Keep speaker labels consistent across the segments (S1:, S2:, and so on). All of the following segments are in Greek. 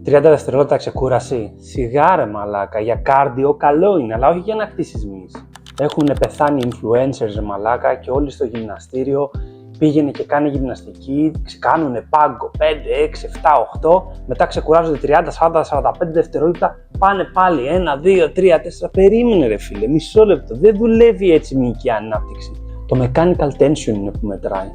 S1: 30 δευτερόλεπτα ξεκούραση. Σιγάρε μαλάκα, για κάρντιο καλό είναι, αλλά όχι για να χτίσεις μυς. Έχουν πεθάνει influencers μαλάκα και όλοι στο γυμναστήριο. Πήγαινε και κάνει γυμναστική, κάνουνε πάγκο 5, 6, 7, 8, μετά ξεκουράζονται 30, 40, 45 δευτερόλεπτα, πάνε πάλι 1, 2, 3, 4. Περίμενε ρε φίλε, μισό λεπτό, δεν δουλεύει έτσι η μυϊκή ανάπτυξη. Το mechanical tension είναι που μετράει.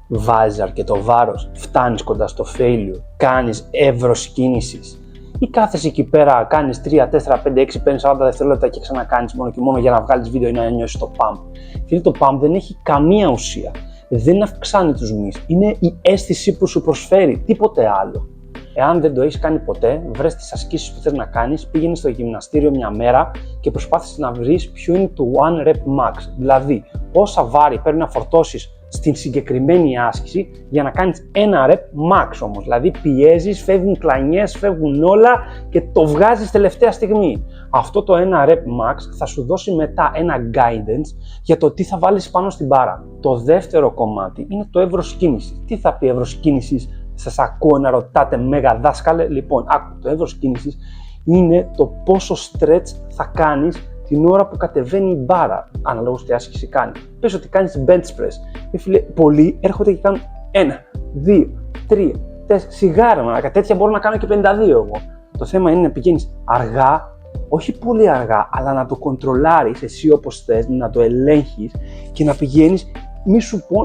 S1: Βάζεις αρκετό βάρος, φτάνεις κοντά στο failure, κάνεις εύρος κίνησης. Ή κάθεσαι εκεί πέρα, κάνεις 3, 4, 5, 6, 5, 40 δευτερόλεπτα και ξανακάνεις μόνο και μόνο για να βγάλεις βίντεο ή να νιώσεις το pump. Φίλε, το pump δεν έχει καμία ουσία. Δεν αυξάνει τους μυς. Είναι η αίσθηση που σου προσφέρει, τίποτε άλλο. Εάν δεν το έχεις κάνει ποτέ, βρες τις ασκήσεις που θες να κάνεις, πήγαινε στο γυμναστήριο μια μέρα και προσπάθησε να βρεις ποιο είναι το one rep max. Δηλαδή, πόσα βάρη πρέπει να φορτώσεις στην συγκεκριμένη άσκηση για να κάνεις ένα rep max όμως. Δηλαδή, πιέζεις, φεύγουν κλανιές, φεύγουν όλα και το βγάζεις τελευταία στιγμή. Αυτό το ένα rep max θα σου δώσει μετά ένα guidance για το τι θα βάλεις πάνω στην μπάρα. Το δεύτερο κομμάτι είναι το εύρος κίνησης. Τι θα πει εύρος κίνησης? Σας ακούω να ρωτάτε μέγα δάσκαλε. Λοιπόν, το εύρος κίνησης είναι το πόσο stretch θα κάνεις την ώρα που κατεβαίνει η μπάρα, αναλόγως τι άσκηση κάνει. Πες ότι κάνεις bench press. Φίλε, πολλοί έρχονται και κάνουν 1, 2, 3, 4, σιγάρα μαλάκα. Τέτοια μπορώ να κάνω και 52 εγώ. Το θέμα είναι να πηγαίνεις αργά, όχι πολύ αργά, αλλά να το κοντρολάρεις εσύ όπως θες, να το ελέγχεις και να πηγαίνεις, μη σου πω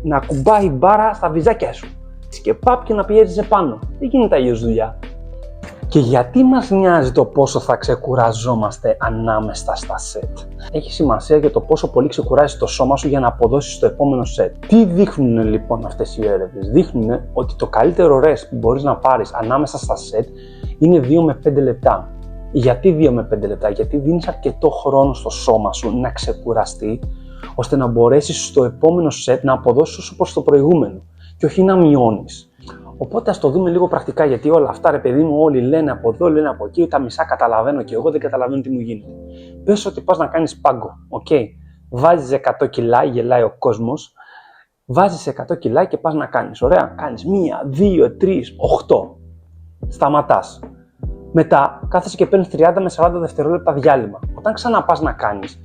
S1: να κουμπάει η μπάρα στα βυζάκια σου. Και παπ και να πιέζεις επάνω. Δεν γίνεται αλλιώς δουλειά. Και γιατί μας νοιάζει το πόσο θα ξεκουραζόμαστε ανάμεσα στα σετ? Έχει σημασία για το πόσο πολύ ξεκουράζεις το σώμα σου για να αποδώσεις το επόμενο σετ. Τι δείχνουν λοιπόν αυτές οι έρευνες? Δείχνουν ότι το καλύτερο rest που μπορείς να πάρεις ανάμεσα στα σετ είναι 2 με 5 λεπτά. Γιατί 2 με 5 λεπτά? Γιατί δίνεις αρκετό χρόνο στο σώμα σου να ξεκουραστεί, ώστε να μπορέσεις στο επόμενο σετ να αποδώσεις όσο προς το προηγούμενο και όχι να μειώνεις. Οπότε ας το δούμε λίγο πρακτικά, γιατί όλα αυτά ρε παιδί μου όλοι λένε από εδώ, λένε από εκεί, τα μισά καταλαβαίνω και εγώ δεν καταλαβαίνω τι μου γίνεται. Πες ότι πας να κάνεις πάγκο, βάζεις 100 κιλά, γελάει ο κόσμος, βάζεις 100 κιλά και πας να κάνεις, ωραία, κάνεις 1, 2, 3, 8, σταματάς. Μετά κάθεσαι και παίρνεις 30 με 40 δευτερόλεπτα διάλειμμα. Όταν ξαναπάς να κάνεις,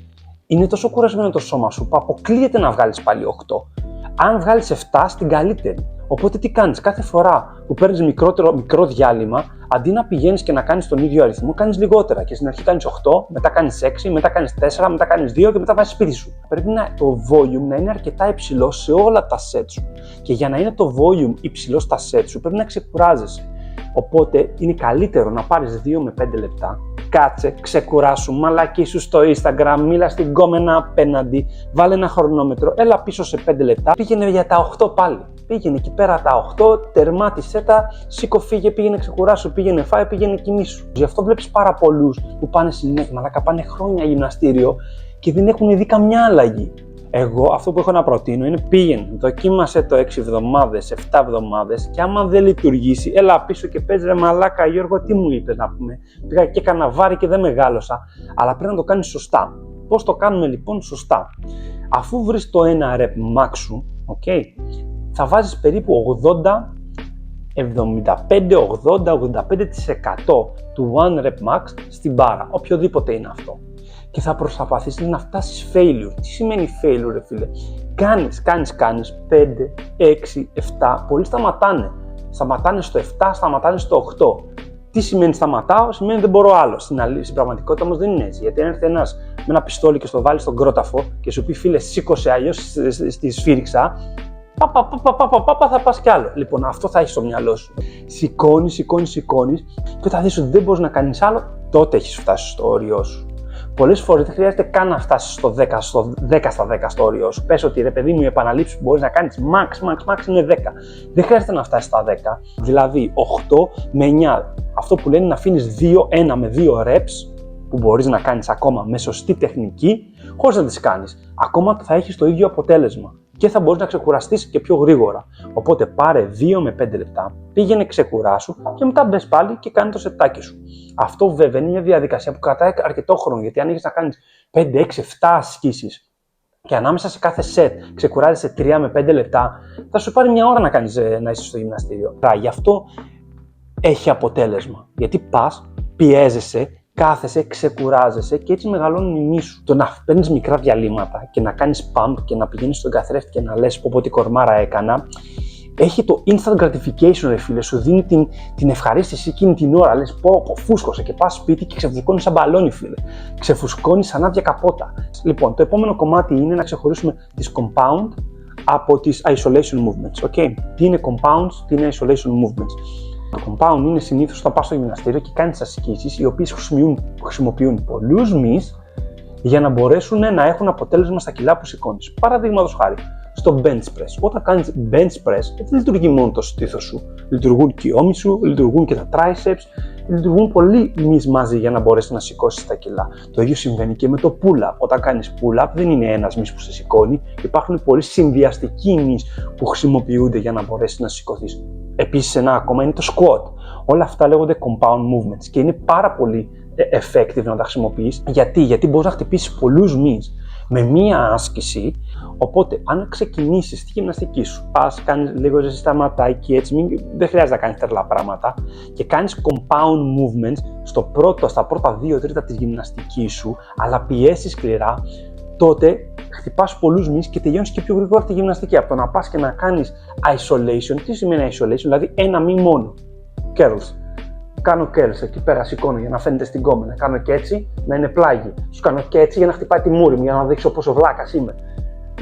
S1: είναι τόσο κουρασμένο το σώμα σου που αποκλείεται να βγάλεις πάλι 8. Αν βγάλεις 7, στην καλύτερη. Οπότε τι κάνεις? Κάθε φορά που παίρνεις μικρό διάλειμμα, αντί να πηγαίνεις και να κάνεις τον ίδιο αριθμό, κάνεις λιγότερα. Και στην αρχή κάνεις 8, μετά κάνεις 6, μετά κάνεις 4, μετά κάνεις 2 και μετά βάζεις σπίτι σου. Πρέπει το volume να είναι αρκετά υψηλό σε όλα τα set σου. Και για να είναι το volume υψηλό στα set σου, πρέπει να ξεκουράζεσαι. Οπότε είναι καλύτερο να πάρεις 2 με 5 λεπτά. Κάτσε, ξεκουράσου, μαλακίσου στο Instagram, μίλα στην κόμενα απέναντι, βάλε ένα χρονόμετρο, έλα πίσω σε 5 λεπτά, πήγαινε για τα 8 πάλι. Πήγαινε εκεί πέρα τα 8, τερμάτισέ τα, σήκω φύγε, πήγαινε ξεκουράσου, πήγαινε φάε, πήγαινε κοιμήσου. Γι' αυτό βλέπεις πάρα πολλούς που πάνε συνέχεια, μαλάκα πάνε χρόνια γυμναστήριο και δεν έχουν δει καμιά αλλαγή. Εγώ αυτό που έχω να προτείνω είναι πήγαινε, δοκίμασε το 6 εβδομάδες, 7 εβδομάδες και άμα δεν λειτουργήσει, έλα πίσω και πες ρε μαλάκα Γιώργο, τι μου είπες να πούμε? Πήγα και έκανα βάρη και δεν μεγάλωσα, αλλά πρέπει να το κάνεις σωστά. Πώς το κάνουμε λοιπόν σωστά? Αφού βρεις το ένα rep max σου, θα βάζεις περίπου 80-85% του one rep max στην μπάρα, οποιοδήποτε είναι αυτό. Και θα προσπαθήσεις να φτάσεις failure. Τι σημαίνει failure ρε φίλε? Κάνεις 5, 6, 7, πολλοί σταματάνε. Σταματάνε στο 7, σταματάνε στο 8. Τι σημαίνει σταματάω? Σημαίνει δεν μπορώ άλλο. Στην πραγματικότητα όμως δεν είναι έτσι. Γιατί αν έρθει ένας με ένα πιστόλι και στο βάλει στον κρόταφο και σου πει φίλε σήκωσε, αλλιώς στη σφύριξα, θα πας κι άλλο. Λοιπόν, αυτό θα έχεις στο μυαλό σου. Σηκώνεις και όταν δεις ότι δεν μπορείς να κάνεις άλλο, τότε έχεις φτάσει στο όριό σου. Πολλές φορές δεν χρειάζεται καν να φτάσεις στο 10 στα 10 στο όριό σου. Πες ότι ρε παιδί μου, οι επαναλήψεις που μπορείς να κάνεις max είναι 10. Δεν χρειάζεται να φτάσεις στα 10. Δηλαδή 8 με 9. Αυτό που λένε να αφήνεις 1 με 2 reps που μπορείς να κάνεις ακόμα με σωστή τεχνική, χωρίς να τις κάνεις. Ακόμα θα έχεις το ίδιο αποτέλεσμα και θα μπορείς να ξεκουραστείς και πιο γρήγορα. Οπότε πάρε 2 με 5 λεπτά, πήγαινε ξεκουράσου και μετά μπες πάλι και κάνε το σετάκι σου. Αυτό βέβαια είναι μια διαδικασία που κρατάει αρκετό χρόνο, γιατί αν έχεις να κάνεις 5, 6, 7 ασκήσεις και ανάμεσα σε κάθε σετ ξεκουράζεσαι 3 με 5 λεπτά, θα σου πάρει μια ώρα να είσαι στο γυμναστήριο. Γι' αυτό έχει αποτέλεσμα. Γιατί πας, πιέζεσαι, κάθεσαι, ξεκουράζεσαι και έτσι μεγαλώνει η μυς σου. Το να παίρνεις μικρά διαλύματα και να κάνεις pump και να πηγαίνεις στον καθρέφτη και να λες πω τι κορμάρα έκανα, έχει το instant gratification, ρε φίλε, σου δίνει την ευχαρίστηση εκείνη την ώρα. Λες πω φούσκωσε και πας σπίτι και ξεφουσκώνεις σαν μπαλόνι, φίλε. Ξεφουσκώνεις σαν άδεια καπότα. Λοιπόν, το επόμενο κομμάτι είναι να ξεχωρίσουμε τις compound από τις isolation movements. Okay? Τι είναι compounds, τι είναι isolation movements. Το compound είναι συνήθως όταν πας στο γυμναστήριο και κάνεις ασκήσεις οι οποίες χρησιμοποιούν πολλούς μυς για να μπορέσουν να έχουν αποτέλεσμα στα κιλά που σηκώνεις. Παραδείγματος χάρη, στο bench press. Όταν κάνεις bench press, δεν λειτουργεί μόνο το στήθος σου. Λειτουργούν και οι ώμοι σου, λειτουργούν και τα triceps, λειτουργούν πολλοί μυς μαζί για να μπορέσεις να σηκώσεις τα κιλά. Το ίδιο συμβαίνει και με το pull-up. Όταν κάνεις pull-up, δεν είναι ένας μυς που σε σηκώνει, υπάρχουν πολλοί συνδυαστικοί μυς που χρησιμοποιούνται για να μπορέσεις να σηκωθείς. Επίσης, ένα ακόμα είναι το squat. Όλα αυτά λέγονται compound movements και είναι πάρα πολύ effective να τα χρησιμοποιείς. Γιατί μπορείς να χτυπήσεις πολλούς μυς με μία άσκηση. Οπότε, αν ξεκινήσεις τη γυμναστική σου, πας, κάνεις λίγο ζεσταματάκι, έτσι, δεν χρειάζεται να κάνεις τρελά πράγματα και κάνεις compound movements στα πρώτα 2 τρίτα της γυμναστικής σου, αλλά πιέσεις σκληρά, τότε χτυπάς πολλούς μυς και τελειώνεις και πιο γρήγορα τη γυμναστική. Από το να πας και να κάνεις isolation, τι σημαίνει isolation, δηλαδή ένα μη μόνο. Curls. Κάνω curls εκεί πέρα, σηκώνω για να φαίνεται στην κόμενα. Κάνω και έτσι να είναι πλάγι. Σου κάνω και έτσι για να χτυπάει τη μούρη μου, για να δείξω πόσο βλάκας είμαι.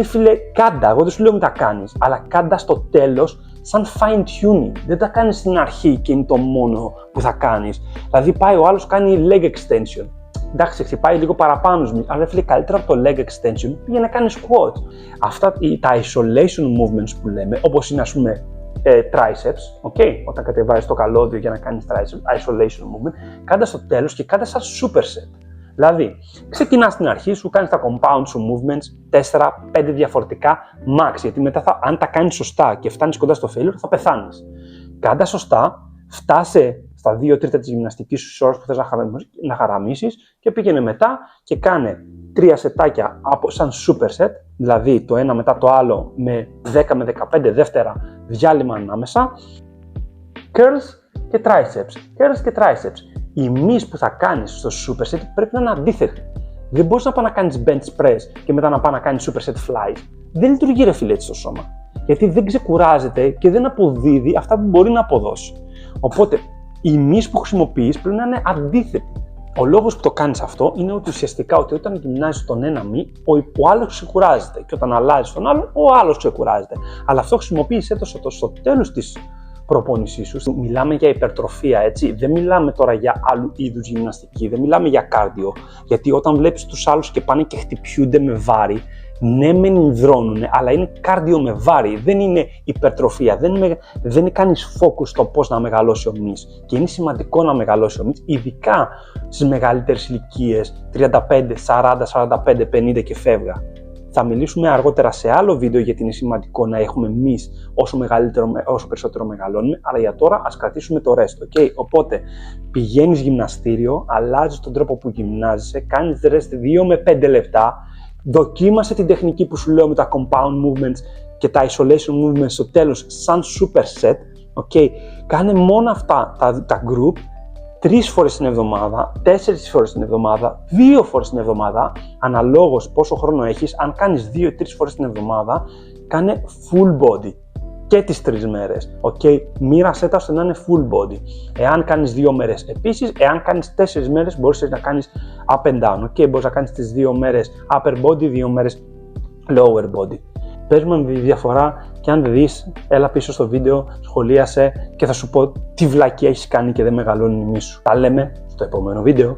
S1: Φίλε, κάντα, εγώ δεν σου λέω μην τα κάνεις, αλλά κάντα στο τέλος σαν fine tuning. Δεν τα κάνεις στην αρχή και είναι το μόνο που θα κάνεις. Δηλαδή πάει ο άλλος κάνει leg extension. Εντάξει, χτυπάει λίγο παραπάνω, αλλά φίλε, καλύτερα από το leg extension πήγε να κάνει squat. Αυτά τα isolation movements που λέμε, όπως είναι ας πούμε triceps, okay? Όταν κατεβάζεις το καλώδιο για να κάνεις triceps, isolation movement, κάντα στο τέλος και κάντα σαν superset. Δηλαδή, ξεκινάς στην αρχή σου, κάνεις τα compound σου movements, 4-5 διαφορετικά max, γιατί μετά αν τα κάνεις σωστά και φτάνεις κοντά στο failure θα πεθάνεις. Κάντα σωστά, φτάσε στα 2 τρίτα της γυμναστικής σου ώρες που θες να χαραμίσεις και πήγαινε μετά και κάνε 3 σετάκια σαν superset, δηλαδή το ένα μετά το άλλο με 10 με 15 δεύτερα διάλειμμα ανάμεσα, curls και triceps, curls και triceps. Οι μυς που θα κάνεις στο superset πρέπει να είναι αντίθετοι. Δεν μπορείς να πάει να κάνεις bench press και μετά να πάει να κάνεις superset flies. Δεν λειτουργεί ρε φίλε έτσι στο σώμα. Γιατί δεν ξεκουράζεται και δεν αποδίδει αυτά που μπορεί να αποδώσει. Οπότε οι μυς που χρησιμοποιείς πρέπει να είναι αντίθετοι. Ο λόγος που το κάνεις αυτό είναι ότι ουσιαστικά όταν γυμνάζεις τον ένα μυ, ο άλλος ξεκουράζεται. Και όταν αλλάζεις τον άλλο, ο άλλος ξεκουράζεται. Αλλά αυτό χρησιμοποίησέ το στο τέλος της προπόνησής σου. Μιλάμε για υπερτροφία, έτσι. Δεν μιλάμε τώρα για άλλου είδους γυμναστική, δεν μιλάμε για κάρδιο. Γιατί όταν βλέπεις τους άλλους και πάνε και χτυπιούνται με βάρη, ναι, μεν υδρώνουνε, αλλά είναι κάρδιο με βάρη. Δεν είναι υπερτροφία. Δεν κάνεις focus στο πώς να μεγαλώσει ο μυς. Και είναι σημαντικό να μεγαλώσει ο μυς, ειδικά στις μεγαλύτερες ηλικίες, 35, 40, 45, 50 και φεύγα. Θα μιλήσουμε αργότερα σε άλλο βίντεο γιατί είναι σημαντικό να έχουμε μυς όσο περισσότερο μεγαλώνουμε, αλλά για τώρα ας κρατήσουμε το rest, okay? Οπότε πηγαίνεις γυμναστήριο, αλλάζεις τον τρόπο που γυμνάζεσαι, κάνεις rest 2 με 5 λεπτά, δοκίμασε την τεχνική που σου λέω με τα compound movements και τα isolation movements στο τέλος σαν superset, okay? Κάνε μόνο αυτά τα group 3 φορές την εβδομάδα, 4 φορές την εβδομάδα, 2 φορές την εβδομάδα, αναλόγως πόσο χρόνο έχεις. Αν κάνεις 2-3 φορές την εβδομάδα, κάνε full body και τις 3 μέρες. Okay? Μοίρασέ τα ώστε να είναι full body. Εάν κάνεις 2 μέρες επίσης, εάν κάνεις 4 μέρες, μπορείς να κάνεις up and down. Okay? Μπορείς να κάνεις τις 2 μέρες upper body, 2 μέρες lower body. Πες μου τη διαφορά και αν δεις, έλα πίσω στο βίντεο, σχολίασε και θα σου πω τι βλακία έχεις κάνει και δεν μεγαλώνει η μυς σου. Τα λέμε στο επόμενο βίντεο.